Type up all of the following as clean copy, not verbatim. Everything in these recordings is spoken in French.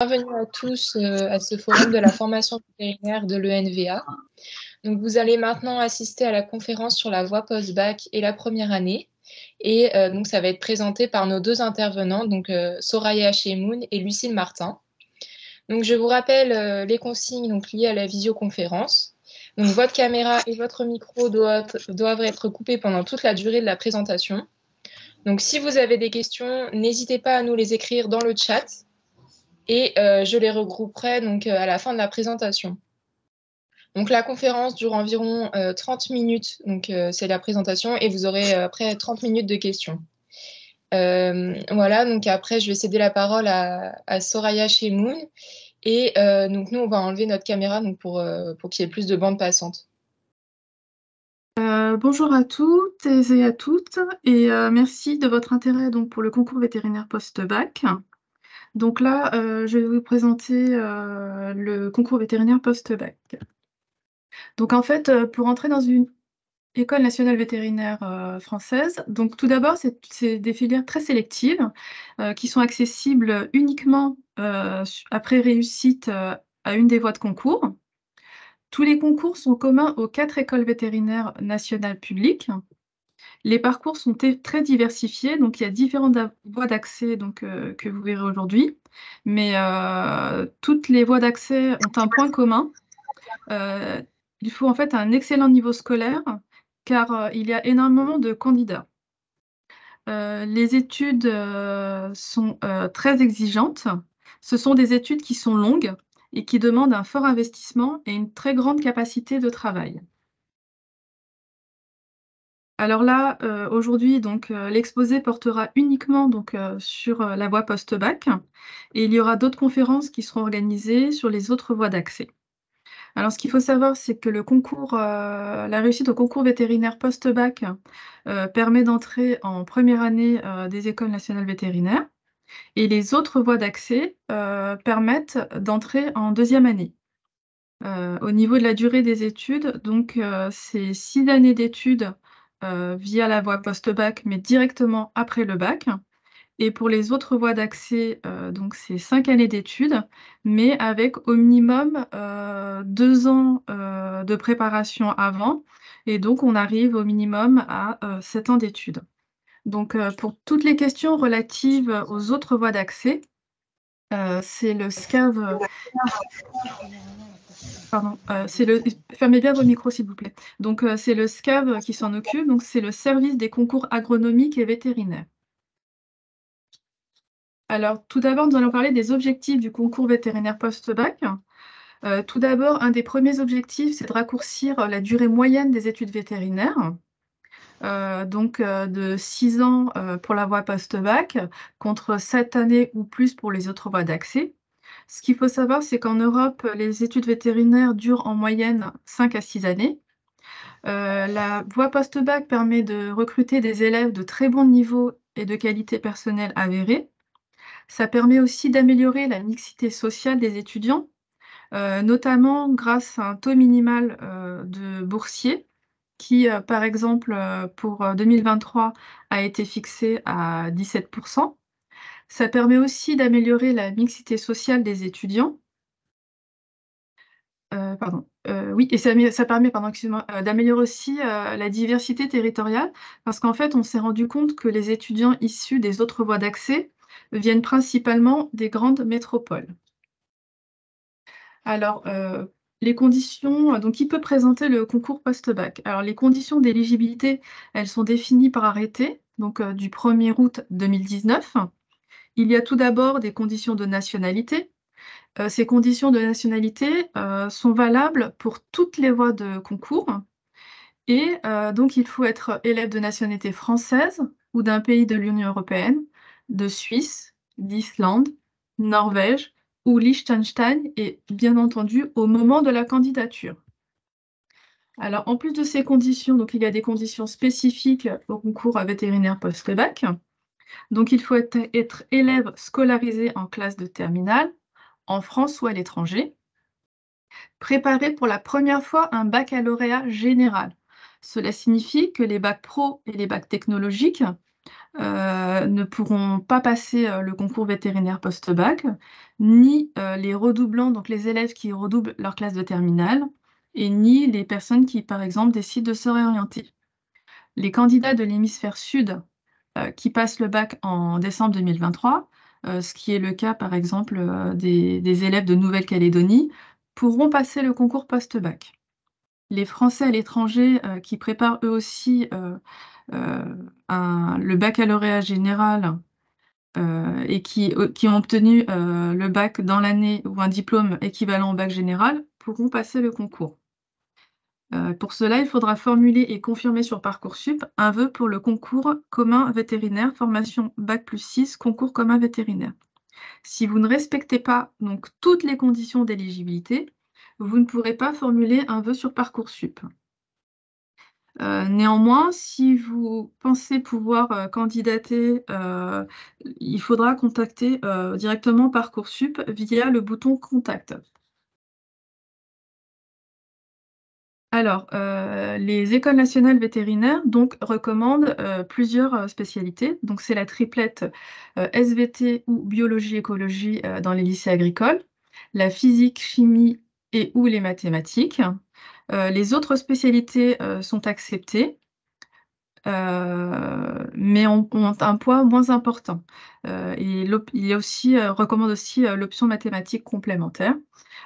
Bienvenue à tous à ce forum de la formation vétérinaire de l'ENVA. Donc, vous allez maintenant assister à la conférence sur la voie post-bac et la première année. Et donc, ça va être présenté par nos deux intervenants, donc Soraya Chemoun et Lucille Martin. Donc, je vous rappelle les consignes liées à la visioconférence. Donc, votre caméra et votre micro doivent être coupés pendant toute la durée de la présentation. Donc, si vous avez des questions, n'hésitez pas à nous les écrire dans le chat. Et je les regrouperai donc à la fin de la présentation. Donc la conférence dure environ 30 minutes, donc c'est la présentation, et vous aurez après 30 minutes de questions. Voilà, donc après je vais céder la parole à Soraya Chemoun, et donc nous on va enlever notre caméra donc pour qu'il y ait plus de bande passante. Bonjour à toutes et à toutes, et merci de votre intérêt donc, pour le concours vétérinaire post-bac. Donc là, je vais vous présenter le concours vétérinaire post-bac. Donc en fait, pour entrer dans une école nationale vétérinaire française, donc tout d'abord, c'est des filières très sélectives qui sont accessibles uniquement après réussite à une des voies de concours. Tous les concours sont communs aux 4 écoles vétérinaires nationales publiques. Les parcours sont très diversifiés, donc il y a différentes voies d'accès que vous verrez aujourd'hui. Mais toutes les voies d'accès ont un point commun. Il faut en fait un excellent niveau scolaire, car il y a énormément de candidats. Les études sont très exigeantes. Ce sont des études qui sont longues et qui demandent un fort investissement et une très grande capacité de travail. Alors là, aujourd'hui, l'exposé portera uniquement sur la voie post-bac, et il y aura d'autres conférences qui seront organisées sur les autres voies d'accès. Alors, ce qu'il faut savoir, c'est que la réussite au concours vétérinaire post-bac permet d'entrer en première année des écoles nationales vétérinaires, et les autres voies d'accès permettent d'entrer en deuxième année. Au niveau de la durée des études, c'est 6 années d'études via la voie post-bac, mais directement après le bac. Et pour les autres voies d'accès, c'est 5 années d'études, mais avec au minimum 2 ans de préparation avant. Et donc, on arrive au minimum à 7 ans d'études. Donc, pour toutes les questions relatives aux autres voies d'accès, c'est le SCAV. Pardon, fermez bien vos micros, s'il vous plaît. Donc, c'est le SCAV qui s'en occupe, donc c'est le service des concours agronomiques et vétérinaires. Alors, tout d'abord, nous allons parler des objectifs du concours vétérinaire post-bac. Tout d'abord, un des premiers objectifs, c'est de raccourcir la durée moyenne des études vétérinaires. De 6 ans pour la voie post-bac, contre 7 années ou plus pour les autres voies d'accès. Ce qu'il faut savoir, c'est qu'en Europe, les études vétérinaires durent en moyenne 5 à 6 années. La voie post-bac permet de recruter des élèves de très bon niveau et de qualité personnelle avérée. Ça permet aussi d'améliorer la mixité sociale des étudiants, notamment grâce à un taux minimal de boursiers qui, par exemple, pour 2023, a été fixé à 17%. Ça permet aussi d'améliorer la mixité sociale des étudiants. Oui, et ça permet, excusez-moi, d'améliorer aussi la diversité territoriale, parce qu'en fait, on s'est rendu compte que les étudiants issus des autres voies d'accès viennent principalement des grandes métropoles. Alors, les conditions, donc qui peut présenter le concours post-bac? Alors, les conditions d'éligibilité, elles sont définies par arrêté, du 1er août 2019. Il y a tout d'abord des conditions de nationalité. Ces conditions de nationalité sont valables pour toutes les voies de concours. Et donc, il faut être élève de nationalité française ou d'un pays de l'Union européenne, de Suisse, d'Islande, Norvège ou Liechtenstein, et bien entendu au moment de la candidature. Alors, en plus de ces conditions, donc, il y a des conditions spécifiques au concours vétérinaire post-bac. Donc, il faut être élève scolarisé en classe de terminale, en France ou à l'étranger. Préparer pour la première fois un baccalauréat général. Cela signifie que les bacs pro et les bacs technologiques ne pourront pas passer le concours vétérinaire post-bac, ni les redoublants, donc les élèves qui redoublent leur classe de terminale, et ni les personnes qui, par exemple, décident de se réorienter. Les candidats de l'hémisphère sud qui passent le bac en décembre 2023, ce qui est le cas, par exemple, des élèves de Nouvelle-Calédonie, pourront passer le concours post-bac. Les Français à l'étranger qui préparent eux aussi le baccalauréat général et qui ont obtenu le bac dans l'année ou un diplôme équivalent au bac général pourront passer le concours. Pour cela, il faudra formuler et confirmer sur Parcoursup un vœu pour le concours commun vétérinaire, formation Bac+6, concours commun vétérinaire. Si vous ne respectez pas donc toutes les conditions d'éligibilité, vous ne pourrez pas formuler un vœu sur Parcoursup. Néanmoins, si vous pensez pouvoir candidater, il faudra contacter directement Parcoursup via le bouton Contact. Alors, les écoles nationales vétérinaires donc recommandent plusieurs spécialités. Donc c'est la triplette SVT ou biologie-écologie dans les lycées agricoles, la physique, chimie et ou les mathématiques. Les autres spécialités sont acceptées, mais ont un poids moins important. Et il y a aussi, recommande aussi l'option mathématiques complémentaire.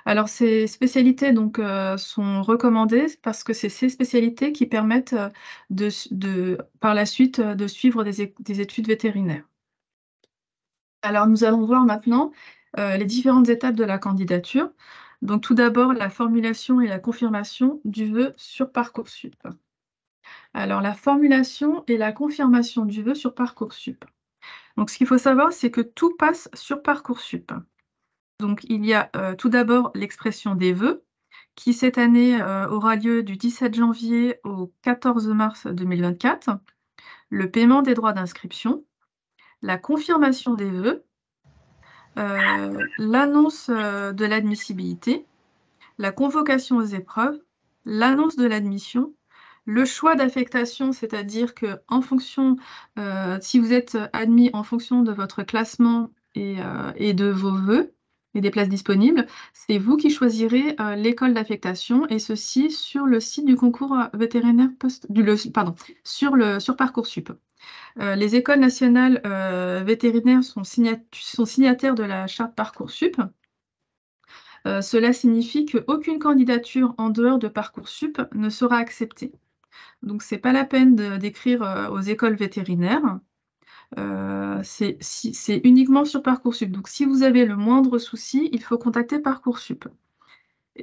Alors ces spécialités donc, sont recommandées parce que c'est ces spécialités qui permettent par la suite de suivre des études vétérinaires. Alors nous allons voir maintenant les différentes étapes de la candidature. Donc tout d'abord la formulation et la confirmation du vœu sur Parcoursup. Alors, la formulation et la confirmation du vœu sur Parcoursup. Donc, ce qu'il faut savoir, c'est que tout passe sur Parcoursup. Donc, il y a tout d'abord l'expression des vœux, qui cette année aura lieu du 17 janvier au 14 mars 2024, le paiement des droits d'inscription, la confirmation des vœux, l'annonce de l'admissibilité, la convocation aux épreuves, l'annonce de l'admission, le choix d'affectation, c'est-à-dire que en fonction, si vous êtes admis en fonction de votre classement et de vos vœux et des places disponibles, c'est vous qui choisirez l'école d'affectation et ceci sur le site du concours vétérinaire sur Parcoursup. Les écoles nationales vétérinaires sont signataires de la charte Parcoursup. Cela signifie qu'aucune candidature en dehors de Parcoursup ne sera acceptée. Donc, ce n'est pas la peine d'écrire aux écoles vétérinaires. C'est uniquement sur Parcoursup. Donc, si vous avez le moindre souci, il faut contacter Parcoursup.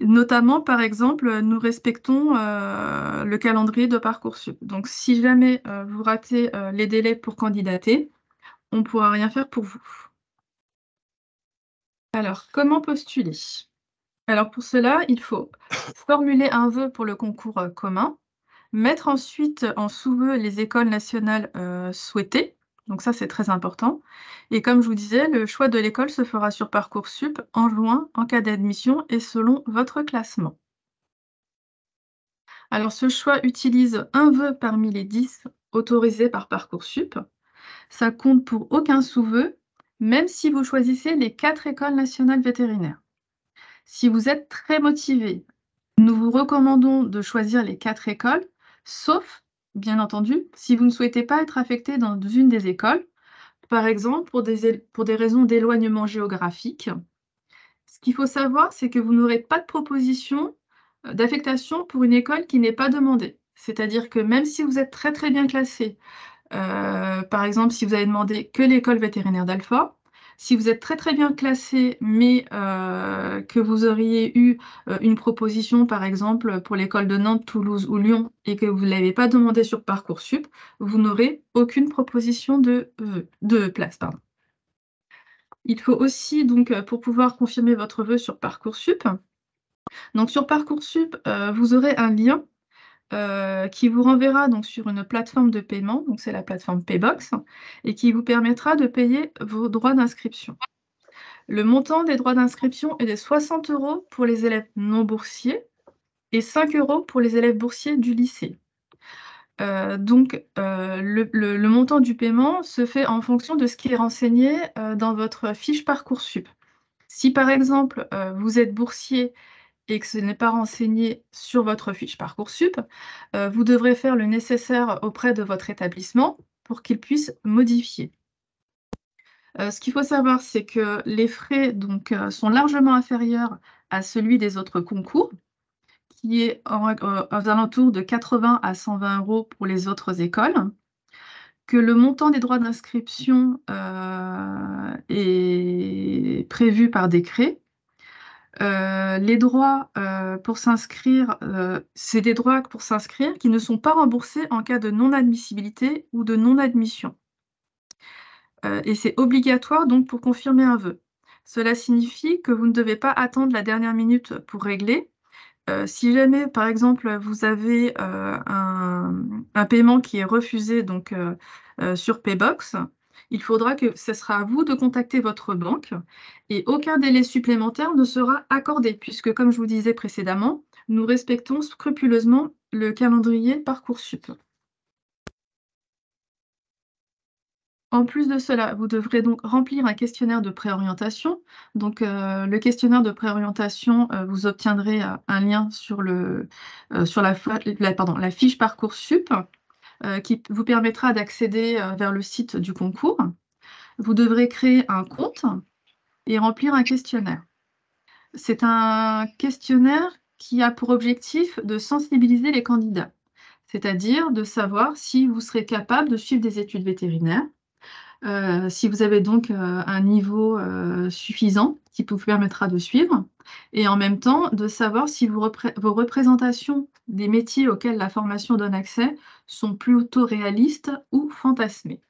Notamment, par exemple, nous respectons le calendrier de Parcoursup. Donc, si jamais vous ratez les délais pour candidater, on ne pourra rien faire pour vous. Alors, comment postuler? Alors, pour cela, il faut formuler un vœu pour le concours commun, mettre ensuite en sous-vœu les écoles nationales souhaitées. Donc ça, c'est très important. Et comme je vous disais, le choix de l'école se fera sur Parcoursup en juin, en cas d'admission et selon votre classement. Alors ce choix utilise un vœu parmi les 10 autorisés par Parcoursup. Ça compte pour aucun sous-vœu, même si vous choisissez les 4 écoles nationales vétérinaires. Si vous êtes très motivé, nous vous recommandons de choisir les 4 écoles, sauf, bien entendu, si vous ne souhaitez pas être affecté dans une des écoles, par exemple pour des raisons d'éloignement géographique. Ce qu'il faut savoir, c'est que vous n'aurez pas de proposition d'affectation pour une école qui n'est pas demandée. C'est-à-dire que même si vous êtes très très bien classé, par exemple si vous avez demandé que l'école vétérinaire d'Alfort, si vous êtes très très bien classé, mais que vous auriez eu une proposition, par exemple, pour l'école de Nantes, Toulouse ou Lyon, et que vous ne l'avez pas demandé sur Parcoursup, vous n'aurez aucune proposition de place. Pardon. Il faut aussi, donc, pour pouvoir confirmer votre vœu sur Parcoursup, donc sur Parcoursup, vous aurez un lien qui vous renverra donc sur une plateforme de paiement, donc c'est la plateforme Paybox, et qui vous permettra de payer vos droits d'inscription. Le montant des droits d'inscription est de 60 € pour les élèves non boursiers et 5 € pour les élèves boursiers du lycée. Le montant du paiement se fait en fonction de ce qui est renseigné dans votre fiche Parcoursup. Si par exemple vous êtes boursier et que ce n'est pas renseigné sur votre fiche Parcoursup, vous devrez faire le nécessaire auprès de votre établissement pour qu'il puisse modifier. Ce qu'il faut savoir, c'est que les frais sont largement inférieurs à celui des autres concours, qui est aux alentours de 80 à 120 € pour les autres écoles, que le montant des droits d'inscription est prévu par décret. Les droits pour s'inscrire, c'est des droits pour s'inscrire qui ne sont pas remboursés en cas de non-admissibilité ou de non-admission. Et c'est obligatoire donc pour confirmer un vœu. Cela signifie que vous ne devez pas attendre la dernière minute pour régler. Si jamais, par exemple, vous avez un paiement qui est refusé sur Paybox, il faudra que ce sera à vous de contacter votre banque et aucun délai supplémentaire ne sera accordé puisque, comme je vous disais précédemment, nous respectons scrupuleusement le calendrier Parcoursup. En plus de cela, vous devrez donc remplir un questionnaire de préorientation. Le questionnaire de préorientation, vous obtiendrez un lien sur la fiche Parcoursup qui vous permettra d'accéder vers le site du concours. Vous devrez créer un compte et remplir un questionnaire. C'est un questionnaire qui a pour objectif de sensibiliser les candidats, c'est-à-dire de savoir si vous serez capable de suivre des études vétérinaires, si vous avez donc un niveau suffisant qui vous permettra de suivre, et en même temps de savoir si vos représentations des métiers auxquels la formation donne accès sont plutôt réalistes ou fantasmées.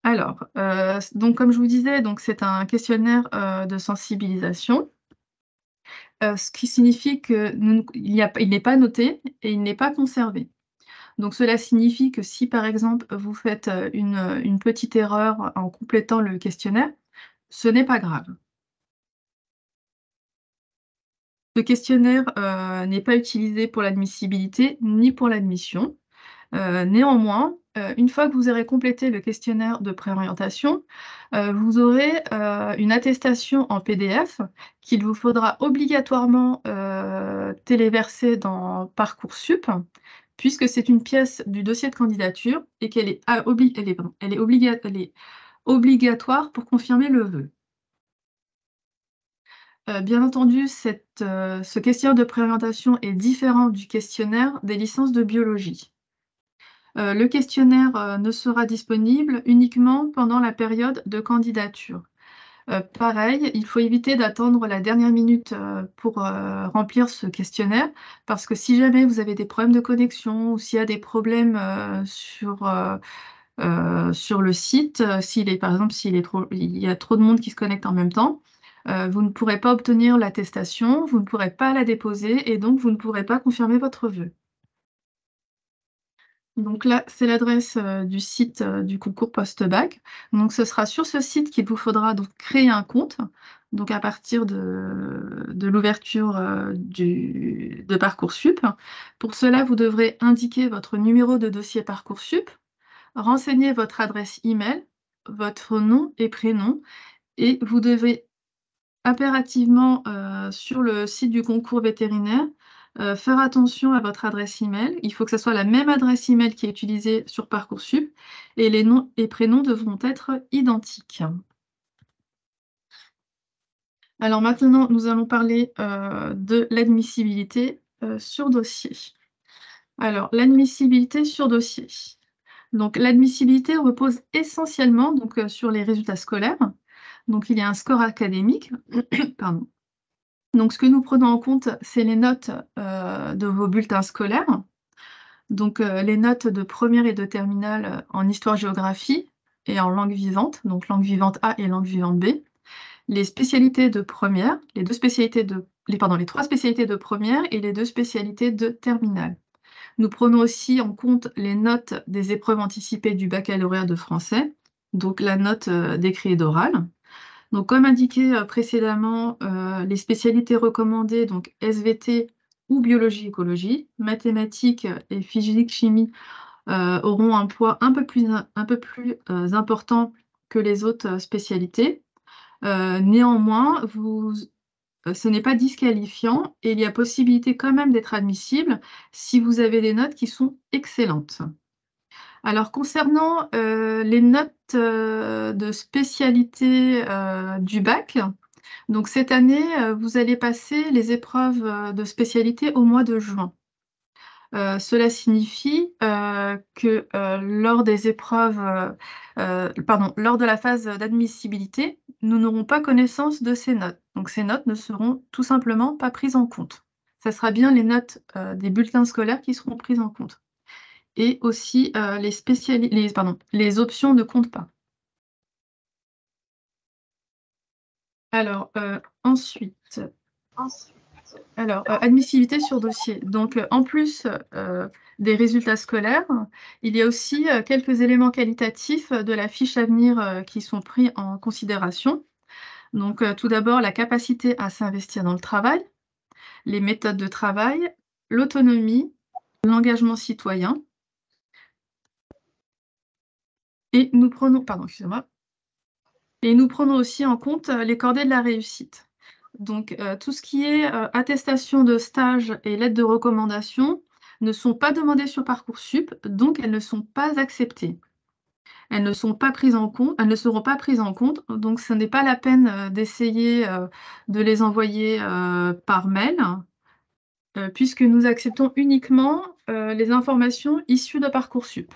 Alors, comme je vous disais, c'est un questionnaire de sensibilisation, ce qui signifie qu'il n'est pas noté et il n'est pas conservé. Donc cela signifie que si par exemple vous faites une petite erreur en complétant le questionnaire, ce n'est pas grave. Ce questionnaire n'est pas utilisé pour l'admissibilité ni pour l'admission. Néanmoins, une fois que vous aurez complété le questionnaire de préorientation, vous aurez une attestation en PDF qu'il vous faudra obligatoirement téléverser dans Parcoursup, puisque c'est une pièce du dossier de candidature et qu'elle est, elle est obligatoire pour confirmer le vœu. Bien entendu, ce questionnaire de préorientation est différent du questionnaire des licences de biologie. Le questionnaire ne sera disponible uniquement pendant la période de candidature. Pareil, il faut éviter d'attendre la dernière minute pour remplir ce questionnaire, parce que si jamais vous avez des problèmes de connexion ou s'il y a des problèmes sur le site, par exemple, il y a trop de monde qui se connecte en même temps, vous ne pourrez pas obtenir l'attestation, vous ne pourrez pas la déposer et donc vous ne pourrez pas confirmer votre vœu. Donc là, c'est l'adresse du site du concours post-bac. Donc ce sera sur ce site qu'il vous faudra donc créer un compte, donc à partir de l'ouverture de Parcoursup. Pour cela, vous devrez indiquer votre numéro de dossier Parcoursup, renseigner votre adresse email, votre nom et prénom, et vous devez impérativement sur le site du concours vétérinaire faire attention à votre adresse email. Il faut que ce soit la même adresse email qui est utilisée sur Parcoursup et les noms et prénoms devront être identiques. Alors maintenant, nous allons parler de l'admissibilité sur dossier. Alors, l'admissibilité sur dossier. Donc, l'admissibilité repose essentiellement sur les résultats scolaires. Donc, il y a un score académique. Pardon. Donc, ce que nous prenons en compte, c'est les notes de vos bulletins scolaires. Donc, les notes de première et de terminale en histoire-géographie et en langue vivante, donc langue vivante A et langue vivante B. Les spécialités de première, les trois spécialités de première et les 2 spécialités de terminale. Nous prenons aussi en compte les notes des épreuves anticipées du baccalauréat de français, donc la note d'écrit et d'oral. Donc, comme indiqué précédemment, les spécialités recommandées, donc SVT ou biologie-écologie. Mathématiques et physique-chimie auront un poids un peu plus important que les autres spécialités. Néanmoins, ce n'est pas disqualifiant et il y a possibilité quand même d'être admissible si vous avez des notes qui sont excellentes. Alors, concernant les notes de spécialité du bac, donc cette année, vous allez passer les épreuves de spécialité au mois de juin. Cela signifie que lors des épreuves, lors de la phase d'admissibilité, nous n'aurons pas connaissance de ces notes. Donc ces notes ne seront tout simplement pas prises en compte. Ce sera bien les notes des bulletins scolaires qui seront prises en compte. Et aussi les options ne comptent pas. Alors, ensuite, admissibilité sur dossier. Donc, en plus des résultats scolaires, il y a aussi quelques éléments qualitatifs de la fiche à venir qui sont pris en considération. Donc, tout d'abord, la capacité à s'investir dans le travail, les méthodes de travail, l'autonomie, l'engagement citoyen. Et nous prenons, et nous prenons aussi en compte les cordées de la réussite. Donc, tout ce qui est attestation de stage et lettre de recommandation ne sont pas demandées sur Parcoursup, donc elles ne sont pas acceptées. Elles ne sont pas prises en compte, elles ne seront pas prises en compte, donc ce n'est pas la peine d'essayer de les envoyer par mail, puisque nous acceptons uniquement les informations issues de Parcoursup.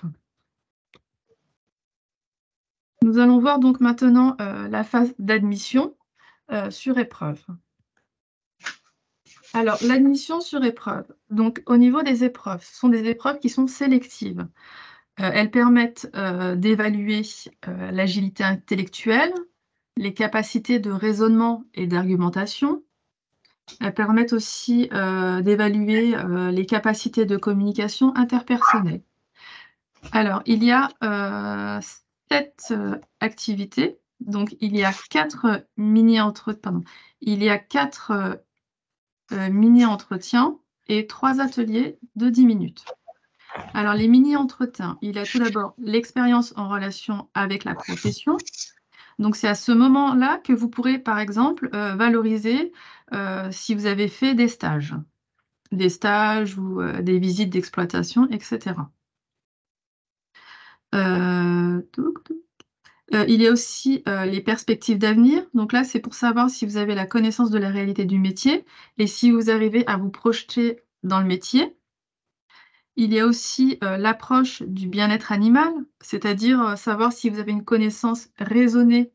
Nous allons voir donc maintenant la phase d'admission sur épreuve. Alors, l'admission sur épreuve. Donc, au niveau des épreuves, ce sont des épreuves qui sont sélectives. Elles permettent d'évaluer l'agilité intellectuelle, les capacités de raisonnement et d'argumentation. Elles permettent aussi d'évaluer les capacités de communication interpersonnelle. Alors, il y a 7 activités. Donc, il y a 4 mini-entretiens. Il y a 4 mini-entretiens et 3 ateliers de 10 minutes. Alors, les mini-entretiens, il y a tout d'abord l'expérience en relation avec la profession. Donc, c'est à ce moment-là que vous pourrez, par exemple, valoriser si vous avez fait des stages ou des visites d'exploitation, etc. Il y a aussi les perspectives d'avenir. Donc là, c'est pour savoir si vous avez la connaissance de la réalité du métier et si vous arrivez à vous projeter dans le métier. Il y a aussi l'approche du bien-être animal, c'est-à-dire savoir si vous avez une connaissance raisonnée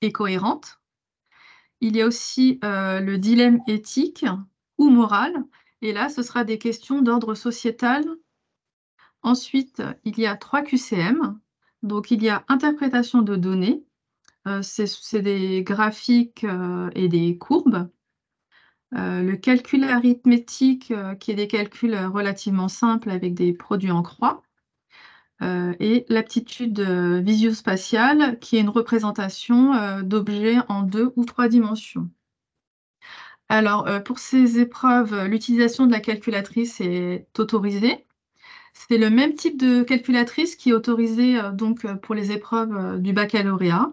et cohérente. Il y a aussi le dilemme éthique ou moral, et là, ce sera des questions d'ordre sociétal. Ensuite, il y a 3 QCM. Donc, il y a interprétation de données, c'est des graphiques et des courbes. Le calcul arithmétique, qui est des calculs relativement simples avec des produits en croix. Et l'aptitude visio-spatiale, qui est une représentation d'objets en 2 ou 3 dimensions. Alors, pour ces épreuves, l'utilisation de la calculatrice est autorisée. C'est le même type de calculatrice qui est autorisée donc, pour les épreuves du baccalauréat.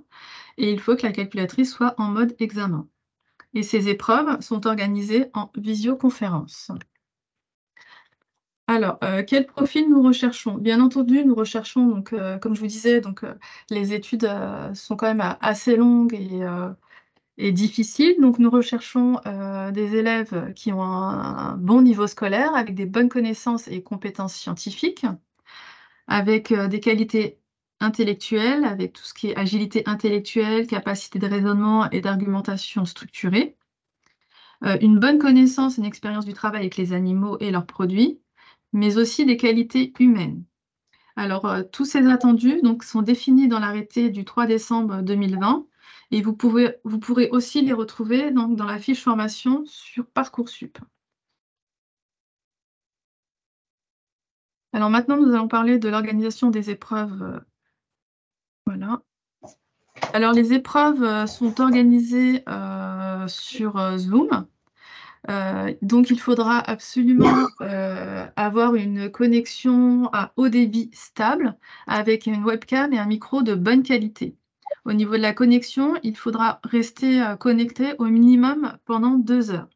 Et il faut que la calculatrice soit en mode examen. Et ces épreuves sont organisées en visioconférence. Alors, quel profil nous recherchons? Bien entendu, nous recherchons, donc, comme je vous disais, donc, les études sont quand même assez longues et difficiles. Donc, nous recherchons des élèves qui ont un bon niveau scolaire, avec des bonnes connaissances et compétences scientifiques, avec des qualités intellectuelles, avec tout ce qui est agilité intellectuelle, capacité de raisonnement et d'argumentation structurée, une bonne connaissance et une expérience du travail avec les animaux et leurs produits, mais aussi des qualités humaines. Alors, tous ces attendus donc, sont définis dans l'arrêté du 3 décembre 2020 et vous pourrez aussi les retrouver donc, dans la fiche formation sur Parcoursup. Alors maintenant, nous allons parler de l'organisation des épreuves. Voilà. Alors, les épreuves sont organisées sur Zoom. Donc, il faudra absolument avoir une connexion à haut débit stable avec une webcam et un micro de bonne qualité. Au niveau de la connexion, il faudra rester connecté au minimum pendant 2 heures.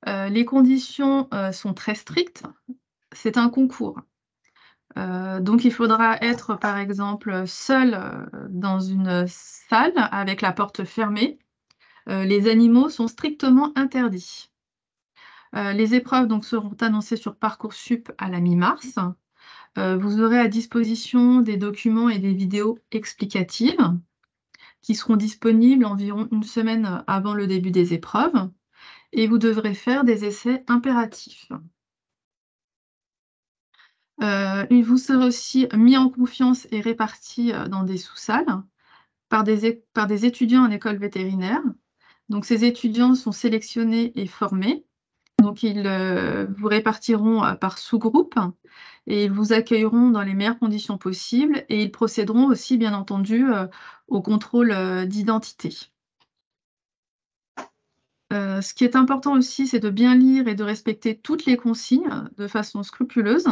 Les conditions sont très strictes. C'est un concours. Donc, il faudra être, par exemple, seul dans une salle avec la porte fermée. Les animaux sont strictement interdits. Les épreuves donc, seront annoncées sur Parcoursup à la mi-mars. Vous aurez à disposition des documents et des vidéos explicatives qui seront disponibles environ une semaine avant le début des épreuves. Et vous devrez faire des essais impératifs. Vous serez aussi mis en confiance et répartis dans des sous-salles par des étudiants en école vétérinaire. Donc, ces étudiants sont sélectionnés et formés. Donc, ils vous répartiront par sous-groupe et ils vous accueilleront dans les meilleures conditions possibles et ils procéderont aussi, bien entendu, au contrôle d'identité. Ce qui est important aussi, c'est de bien lire et de respecter toutes les consignes de façon scrupuleuse.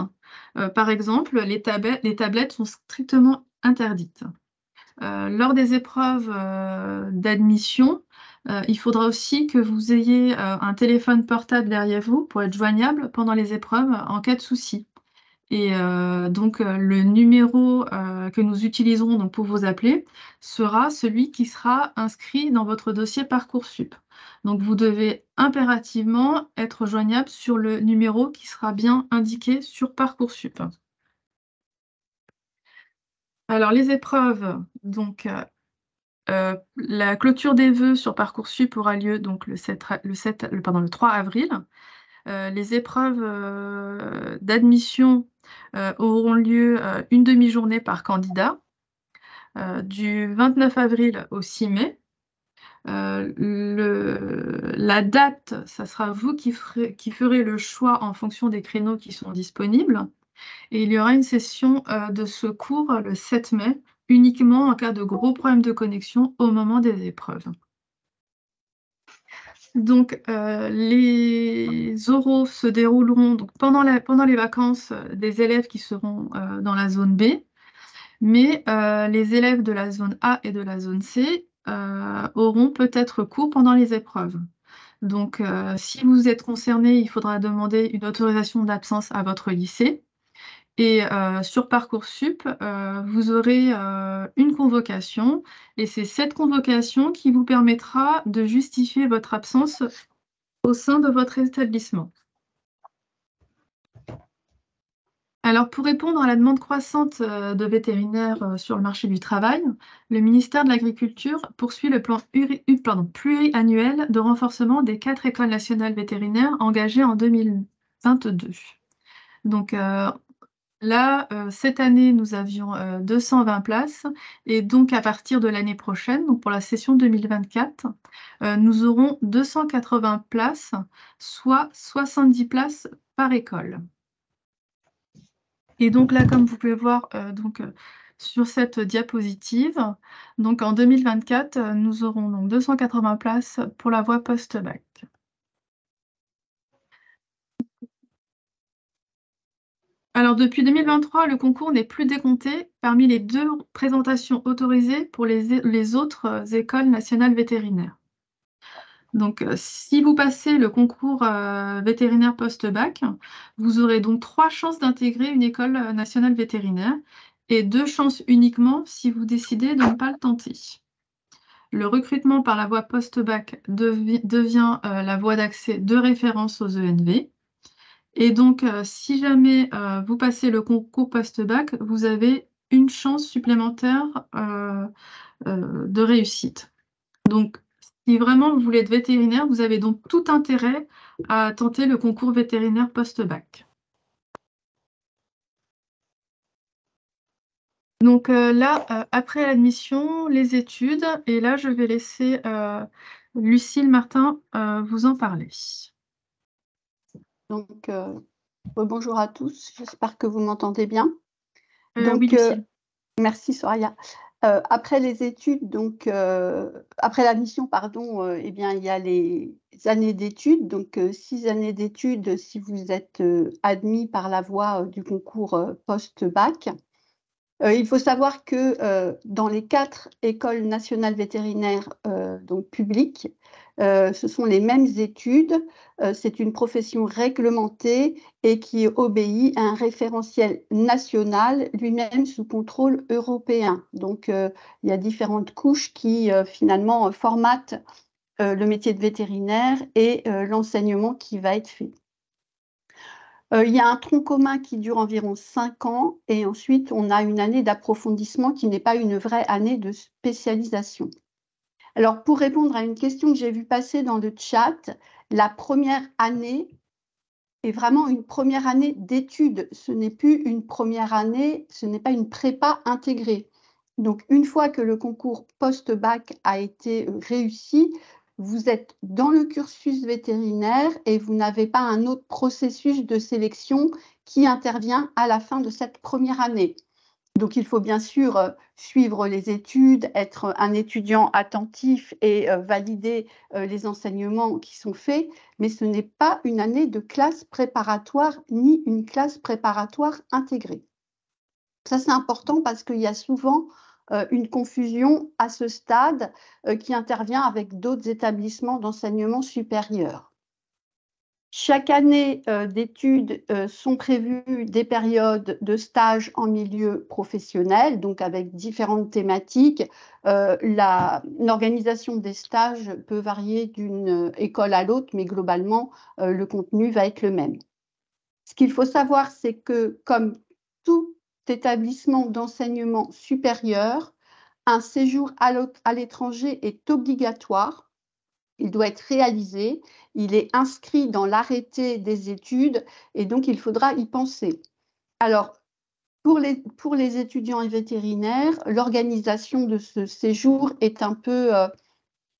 Par exemple, les tablettes sont strictement interdites. Lors des épreuves d'admission, il faudra aussi que vous ayez un téléphone portable derrière vous pour être joignable pendant les épreuves en cas de souci. Et donc, le numéro que nous utiliserons donc, pour vous appeler sera celui qui sera inscrit dans votre dossier Parcoursup. Donc, vous devez impérativement être joignable sur le numéro qui sera bien indiqué sur Parcoursup. Alors, les épreuves, donc, la clôture des vœux sur Parcoursup aura lieu donc, le 3 avril. Les épreuves d'admission auront lieu une demi-journée par candidat, du 29 avril au 6 mai. La date, ça sera vous qui ferez le choix en fonction des créneaux qui sont disponibles. Et il y aura une session de secours le 7 mai, uniquement en cas de gros problèmes de connexion au moment des épreuves. Donc, les oraux se dérouleront donc, pendant les vacances des élèves qui seront dans la zone B, mais les élèves de la zone A et de la zone C auront peut-être cours pendant les épreuves. Donc, si vous êtes concerné, il faudra demander une autorisation d'absence à votre lycée. Et sur Parcoursup, vous aurez une convocation et c'est cette convocation qui vous permettra de justifier votre absence au sein de votre établissement. Alors, pour répondre à la demande croissante de vétérinaires sur le marché du travail, le ministère de l'Agriculture poursuit le plan pluriannuel de renforcement des 4 écoles nationales vétérinaires engagées en 2022. Donc, là, cette année, nous avions 220 places et donc à partir de l'année prochaine, donc pour la session 2024, nous aurons 280 places, soit 70 places par école. Et donc là, comme vous pouvez voir sur cette diapositive, donc en 2024, nous aurons donc 280 places pour la voie post-bac. Alors, depuis 2023, le concours n'est plus décompté parmi les 2 présentations autorisées pour les autres écoles nationales vétérinaires. Donc, si vous passez le concours vétérinaire post-bac, vous aurez donc 3 chances d'intégrer une école nationale vétérinaire et 2 chances uniquement si vous décidez de ne pas le tenter. Le recrutement par la voie post-bac devient la voie d'accès de référence aux ENV. Et donc, si jamais vous passez le concours post-bac, vous avez une chance supplémentaire de réussite. Donc, si vraiment vous voulez être vétérinaire, vous avez donc tout intérêt à tenter le concours vétérinaire post-bac. Donc là, après l'admission, les études, et là, je vais laisser Lucille Martin vous en parler. Donc, bonjour à tous, j'espère que vous m'entendez bien. Oui, Lucille. Merci Soraya. Après les études, donc après l'admission, pardon, eh bien, il y a les années d'études. Donc 6 années d'études si vous êtes admis par la voie du concours post-bac. Il faut savoir que dans les 4 écoles nationales vétérinaires donc publiques, ce sont les mêmes études. C'est une profession réglementée et qui obéit à un référentiel national, lui-même sous contrôle européen. Donc, il y a différentes couches qui finalement formatent le métier de vétérinaire et l'enseignement qui va être fait. Il y a un tronc commun qui dure environ 5 ans et ensuite on a une année d'approfondissement qui n'est pas une vraie année de spécialisation. Alors pour répondre à une question que j'ai vue passer dans le chat, la première année est vraiment une première année d'études. Ce n'est plus une première année, ce n'est pas une prépa intégrée. Donc une fois que le concours post-bac a été réussi, vous êtes dans le cursus vétérinaire et vous n'avez pas un autre processus de sélection qui intervient à la fin de cette première année. Donc, il faut bien sûr suivre les études, être un étudiant attentif et valider les enseignements qui sont faits, mais ce n'est pas une année de classe préparatoire ni une classe préparatoire intégrée. Ça, c'est important parce qu'il y a souvent une confusion à ce stade qui intervient avec d'autres établissements d'enseignement supérieur. Chaque année d'études sont prévues des périodes de stage en milieu professionnel, donc avec différentes thématiques. L'organisation des stages peut varier d'une école à l'autre, mais globalement, le contenu va être le même. Ce qu'il faut savoir, c'est que comme tout établissement d'enseignement supérieur, un séjour à l'étranger est obligatoire. Il doit être réalisé, il est inscrit dans l'arrêté des études et donc il faudra y penser. Alors, pour les étudiants et vétérinaires, l'organisation de ce séjour est un peu à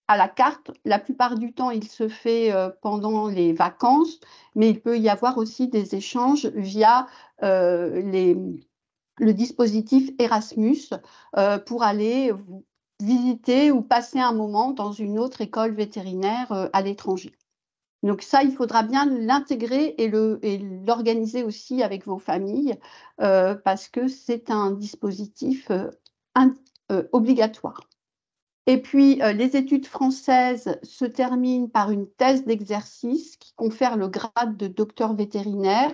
la carte. La plupart du temps, il se fait pendant les vacances, mais il peut y avoir aussi des échanges via le dispositif Erasmus pour aller visiter ou passer un moment dans une autre école vétérinaire à l'étranger. Donc ça, il faudra bien l'intégrer et l'organiser aussi avec vos familles parce que c'est un dispositif obligatoire. Et puis, les études françaises se terminent par une thèse d'exercice qui confère le grade de docteur vétérinaire.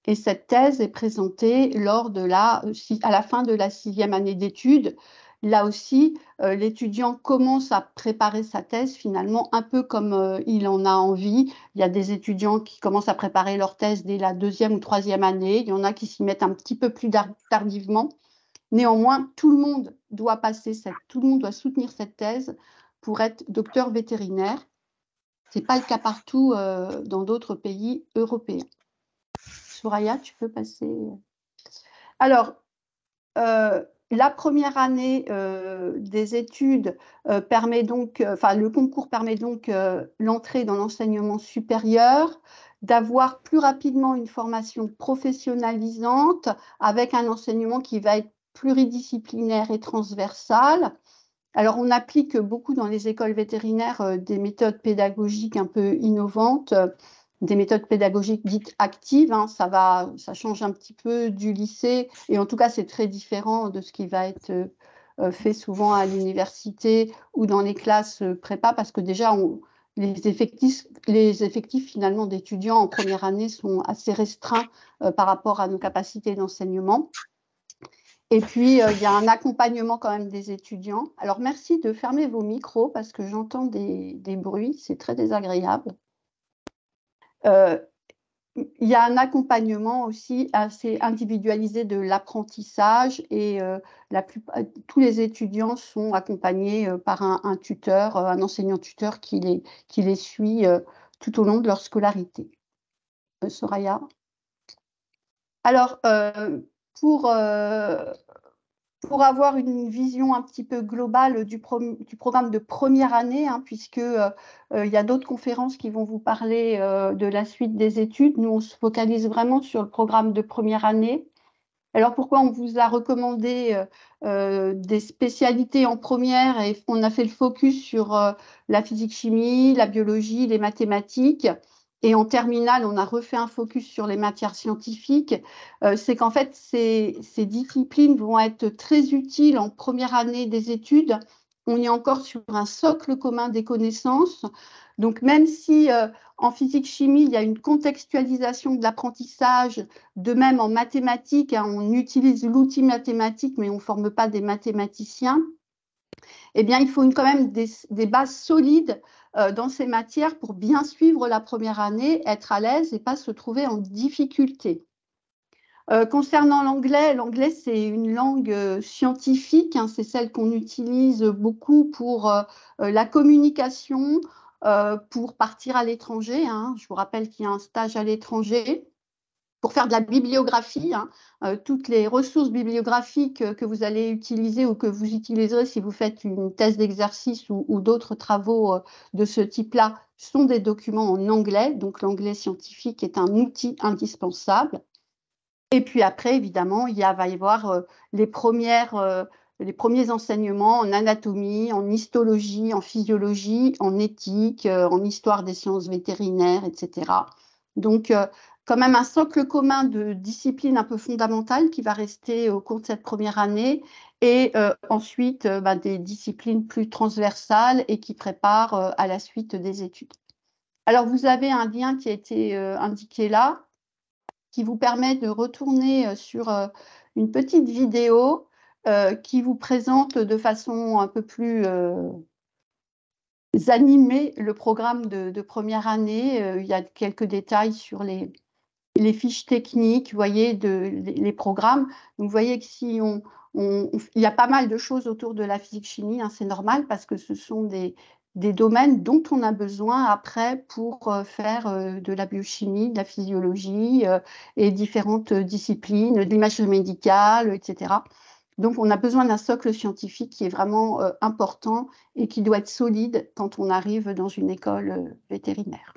Et cette thèse est présentée à la fin de la 6e année d'études. Là aussi, l'étudiant commence à préparer sa thèse finalement un peu comme il en a envie. Il y a des étudiants qui commencent à préparer leur thèse dès la 2e ou 3e année. Il y en a qui s'y mettent un petit peu plus tardivement. Néanmoins, tout le monde doit soutenir cette thèse pour être docteur vétérinaire. Ce n'est pas le cas partout dans d'autres pays européens. Soraya, tu peux passer. Alors, la première année des études permet donc, le concours permet donc l'entrée dans l'enseignement supérieur, d'avoir plus rapidement une formation professionnalisante avec un enseignement qui va être pluridisciplinaire et transversal. Alors, on applique beaucoup dans les écoles vétérinaires des méthodes pédagogiques un peu innovantes, des méthodes pédagogiques dites actives. Ça change un petit peu du lycée et en tout cas, c'est très différent de ce qui va être fait souvent à l'université ou dans les classes prépa parce que déjà, les effectifs finalement d'étudiants en première année sont assez restreints par rapport à nos capacités d'enseignement. Et puis, il y a un accompagnement quand même des étudiants. Alors, merci de fermer vos micros parce que j'entends des bruits, c'est très désagréable. Il y a un accompagnement aussi assez individualisé de l'apprentissage et tous les étudiants sont accompagnés par un tuteur, un enseignant-tuteur qui les suit tout au long de leur scolarité. Soraya. Alors, pour avoir une vision un petit peu globale du programme de première année, puisque il y a d'autres conférences qui vont vous parler de la suite des études. Nous, on se focalise vraiment sur le programme de première année. Alors, pourquoi on vous a recommandé des spécialités en première et on a fait le focus sur la physique-chimie, la biologie, les mathématiques, et en terminale, on a refait un focus sur les matières scientifiques, c'est qu'en fait, ces disciplines vont être très utiles en première année des études. On est encore sur un socle commun des connaissances. Donc, même si en physique-chimie, il y a une contextualisation de l'apprentissage, de même, en mathématiques, hein, on utilise l'outil mathématique, mais on ne forme pas des mathématiciens. Eh bien, il faut quand même des bases solides dans ces matières pour bien suivre la première année, être à l'aise et pas se trouver en difficulté. Concernant l'anglais, l'anglais, c'est une langue scientifique, hein, c'est celle qu'on utilise beaucoup pour la communication, pour partir à l'étranger. Hein. Je vous rappelle qu'il y a un stage à l'étranger. Pour faire de la bibliographie, hein, toutes les ressources bibliographiques que vous allez utiliser ou que vous utiliserez si vous faites une thèse d'exercice ou d'autres travaux de ce type-là sont des documents en anglais. Donc l'anglais scientifique est un outil indispensable. Et puis après, évidemment, va y avoir les premiers enseignements en anatomie, en histologie, en physiologie, en éthique, en histoire des sciences vétérinaires, etc. Donc, quand même un socle commun de disciplines un peu fondamentales qui va rester au cours de cette première année, et ensuite des disciplines plus transversales et qui préparent à la suite des études. Alors, vous avez un lien qui a été indiqué là, qui vous permet de retourner sur une petite vidéo qui vous présente de façon un peu plus animée le programme de première année. Il y a quelques détails sur les fiches techniques, vous voyez, les programmes. Donc, vous voyez que si il y a pas mal de choses autour de la physique-chimie, hein, c'est normal parce que ce sont des domaines dont on a besoin après pour faire de la biochimie, de la physiologie et différentes disciplines, de l'imagerie médicale, etc. Donc, on a besoin d'un socle scientifique qui est vraiment important et qui doit être solide quand on arrive dans une école vétérinaire.